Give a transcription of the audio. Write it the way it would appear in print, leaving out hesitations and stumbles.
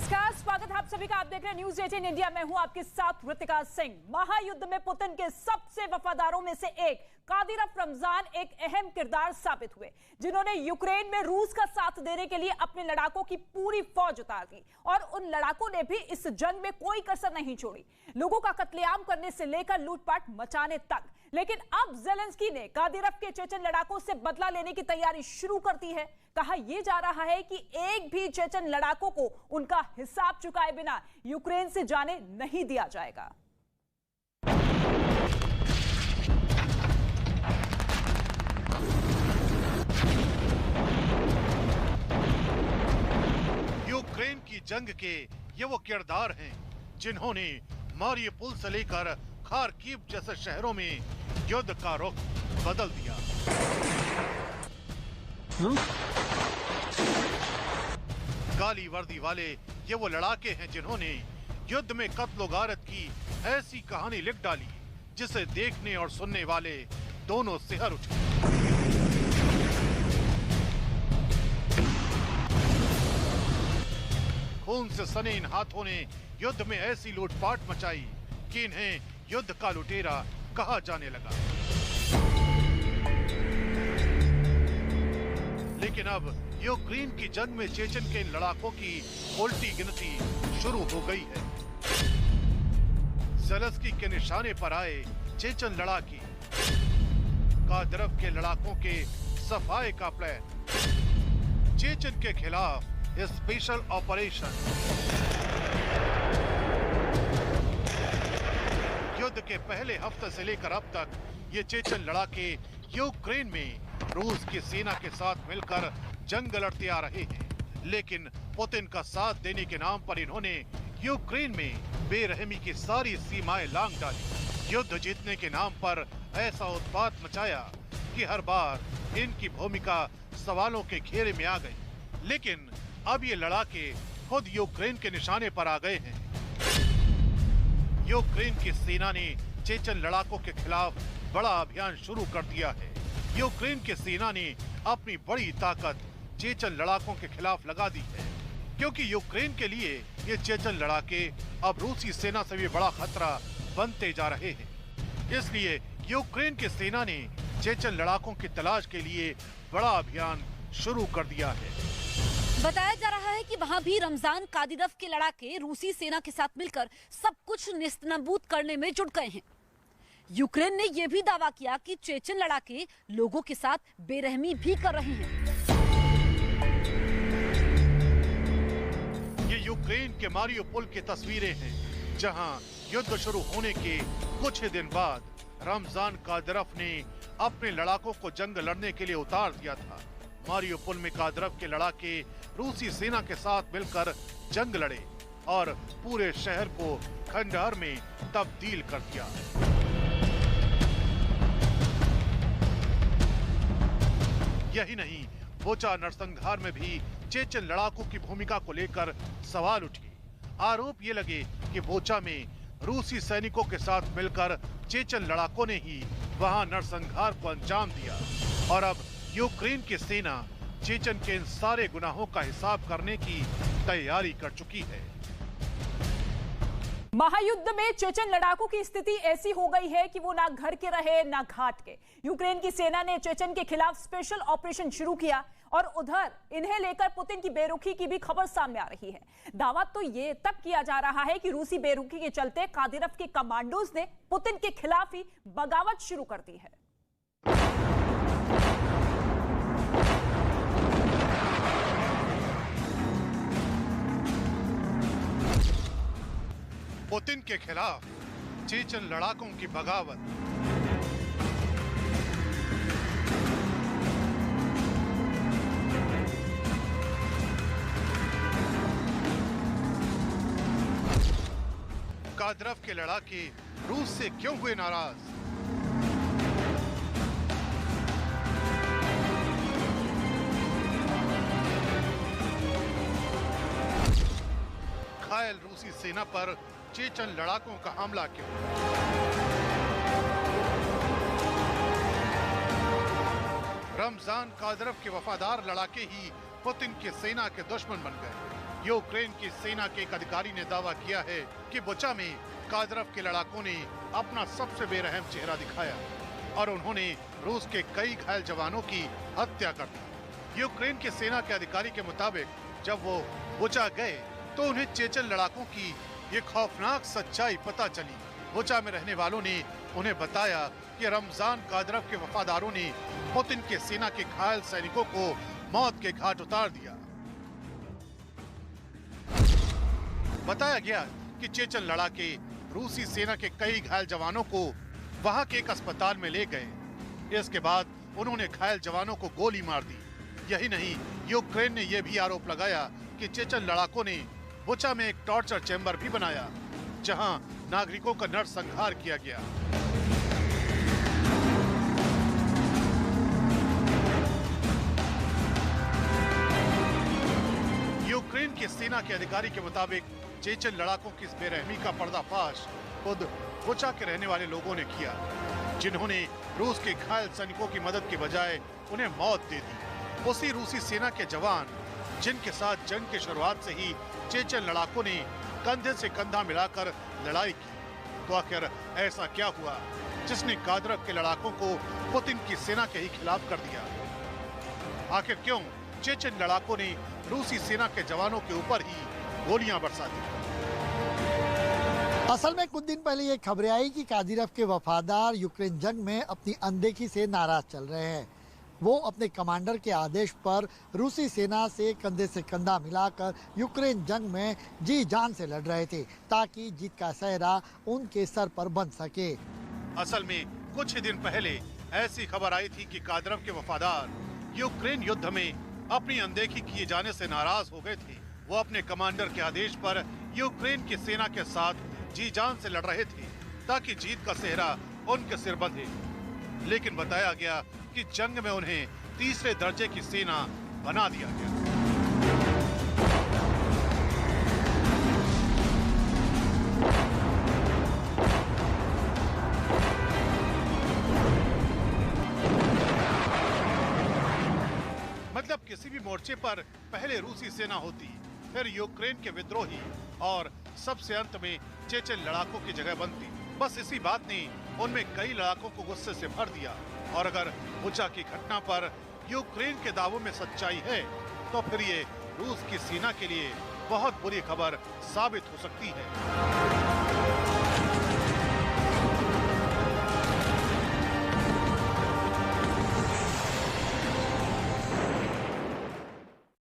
नमस्कार, स्वागत है आप सभी का। आप देख रहे हैं न्यूज़ 18 इंडिया। मैं हूं आपके साथ ऋतिका सिंह। महायुद्ध में पुतिन के सबसे वफादारों में से एक कादिरफ रमजान एक अहम किरदार साबित हुए, जिन्होंने यूक्रेन में रूस का साथ देने के लिए अपने लड़ाकों की पूरी फौज उतार दी और उन लड़ाकों ने भी इस जंग में कोई कसर नहीं छोड़ी, लोगों का कत्लेआम करने से लेकर लूटपाट मचाने तक। लेकिन अब ज़ेलेंस्की ने कादिरफ के चेचन लड़ाकों से बदला लेने की तैयारी शुरू कर दी है। कहा यह जा रहा है कि एक भी चेचन लड़ाकों को उनका हिसाब चुकाए बिना यूक्रेन से जाने नहीं दिया जाएगा। यूक्रेन की जंग के ये वो किरदार हैं जिन्होंने मारियुपोल से लेकर खार्किव जैसे शहरों में युद्ध का रुख बदल दिया। काली वर्दी वाले ये वो लड़ाके हैं जिन्होंने युद्ध में कत्ल गारत की ऐसी कहानी लिख डाली जिसे देखने और सुनने वाले दोनों सिहर उठे। खून से सने इन हाथों ने युद्ध में ऐसी लूटपाट मचाई कि इन्हें युद्ध का लुटेरा कहा जाने लगा। लेकिन अब यूक्रेन की जंग में चेचन के इन लड़ाकों की उल्टी गिनती शुरू हो गई है। ज़ेलेंस्की के निशाने पर आए चेचन लड़ाकी, कादिरफ के लड़ाकों के सफाए का प्लान, चेचन के खिलाफ स्पेशल ऑपरेशन। युद्ध के पहले हफ्ते से लेकर अब तक ये चेचन लड़ाके यूक्रेन में रूस की सेना के साथ मिलकर जंग लड़ते आ रहे हैं। लेकिन पुतिन का साथ देने के नाम पर इन्होंने यूक्रेन में बेरहमी की सारी सीमाएं लांघ डाली। युद्ध जीतने के नाम पर ऐसा उत्पात मचाया कि हर बार इनकी भूमिका सवालों के घेरे में आ गई। लेकिन अब ये लड़ाके खुद यूक्रेन के निशाने पर आ गए हैं। यूक्रेन की सेना ने चेचन लड़ाकों के खिलाफ बड़ा अभियान शुरू कर दिया है। यूक्रेन की सेना ने अपनी बड़ी ताकत चेचन लड़ाकों के खिलाफ लगा दी है, क्योंकि यूक्रेन के लिए ये चेचन लड़ाके अब रूसी सेना से भी बड़ा खतरा बनते जा रहे हैं। इसलिए यूक्रेन की सेना ने चेचन लड़ाकों की तलाश के लिए बड़ा अभियान शुरू कर दिया है। बताया जा रहा है कि वहां भी रमजान कादिरफ के लड़ाके रूसी सेना के साथ मिलकर सब कुछ नेस्तनाबूद करने में जुट गए हैं। यूक्रेन ने यह भी दावा किया कि चेचन लड़ाके लोगों के साथ बेरहमी भी कर रहे हैं। ये यूक्रेन के मारियुपोल की तस्वीरें हैं, जहां युद्ध शुरू होने के कुछ ही दिन बाद रमजान कादिरफ ने अपने लड़ाकों को जंग लड़ने के लिए उतार दिया था। मारियुपोल में कादिरफ के लड़ाके रूसी सेना के साथ मिलकर जंग लड़े और पूरे शहर को खंडहर में तब्दील कर दिया। यही नहीं, बोचा नरसंहार में भी चेचन लड़ाकों की भूमिका को लेकर सवाल उठे। आरोप ये लगे कि बोचा में रूसी सैनिकों के साथ मिलकर चेचन लड़ाकों ने ही वहां नरसंहार को अंजाम दिया और अब यूक्रेन की सेना चेचन के इन सारे गुनाहों का हिसाब करने की तैयारी कर चुकी है। महायुद्ध में चेचन लड़ाकों की स्थिति ऐसी हो गई है कि वो ना घर के रहे ना घाट के। यूक्रेन की सेना ने चेचन के खिलाफ स्पेशल ऑपरेशन शुरू किया और उधर इन्हें लेकर पुतिन की बेरुखी की भी खबर सामने आ रही है। दावा तो ये तब किया जा रहा है कि रूसी बेरुखी के चलते कादिरफ के कमांडोज ने पुतिन के खिलाफ ही बगावत शुरू कर दी है। पुतिन के खिलाफ चेचन लड़ाकों की बगावत। कादिरफ के लड़ाके रूस से क्यों हुए नाराज? घायल रूसी सेना पर चेचन लड़ाकों का हमला क्यों? रमजान कादिरफ के वफादार लड़ाके ही पुतिन की सेना के दुश्मन बन गए। यूक्रेन की सेना के एक अधिकारी ने दावा किया है कि बुचा में कादिरव के लड़ाकों ने अपना सबसे बेरहम चेहरा दिखाया और उन्होंने रूस के कई घायल जवानों की हत्या कर दी। यूक्रेन की सेना के अधिकारी के मुताबिक जब वो बुचा गए तो उन्हें चेचन लड़ाकों की ये खौफनाक सच्चाई पता चली। बुचा में रहने वालों ने उन्हें बताया कि रमजान कादिरव के वफादारों ने पुतिन के सेना के घायल सैनिकों को मौत के घाट उतार दिया। बताया गया कि चेचन लड़ाके रूसी सेना के कई घायल जवानों को वहां के एक अस्पताल में ले गए। इसके बाद उन्होंने घायल जवानों को गोली मार दी। यही नहीं, यूक्रेन ने यह भी आरोप लगाया कि चेचन लड़ाकों ने बुचा में एक टॉर्चर चैम्बर भी बनाया जहां नागरिकों का नरसंहार किया गया। यूक्रेन की सेना के अधिकारी के मुताबिक चेचन लड़ाकों की इस बेरहमी का पर्दाफाश खुद बुचा के रहने वाले लोगों ने किया, जिन्होंने रूस के घायल सैनिकों की मदद की बजाय उन्हें मौत दे दी। उसी रूसी सेना के जवान जिनके साथ जंग की शुरुआत से ही चेचन लड़ाकों ने कंधे से कंधा मिलाकर लड़ाई की। तो आखिर ऐसा क्या हुआ जिसने कादिरव के लड़ाकों को पुतिन की सेना के ही खिलाफ कर दिया? आखिर क्यों चेचन लड़ाकों ने रूसी सेना के जवानों के ऊपर ही गोलियां बरसा दी? असल में कुछ दिन पहले ये खबरें आई कि कादिरव के वफादार यूक्रेन जंग में अपनी अनदेखी से नाराज चल रहे हैं। वो अपने कमांडर के आदेश पर रूसी सेना से कंधे से कंधा मिलाकर यूक्रेन जंग में जी जान से लड़ रहे थे ताकि जीत का सेहरा उनके सर पर बन सके। असल में कुछ ही दिन पहले ऐसी खबर आई थी कि कादिरव के वफादार यूक्रेन युद्ध में अपनी अनदेखी किए जाने से नाराज हो गए थे। वो अपने कमांडर के आदेश पर यूक्रेन की सेना के साथ जी जान से लड़ रहे थे ताकि जीत का सेहरा उनके सिर बंधे। लेकिन बताया गया कि जंग में उन्हें तीसरे दर्जे की सेना बना दिया गया। मतलब किसी भी मोर्चे पर पहले रूसी सेना होती, फिर यूक्रेन के विद्रोही और सबसे अंत में चेचन लड़ाकों की जगह बनती। बस इसी बात ने उनमें कई लड़ाकों को गुस्से से भर दिया। और अगर बुचा की घटना पर यूक्रेन के दावों में सच्चाई है तो फिर ये रूस की सेना के लिए बहुत बुरी खबर साबित हो सकती है।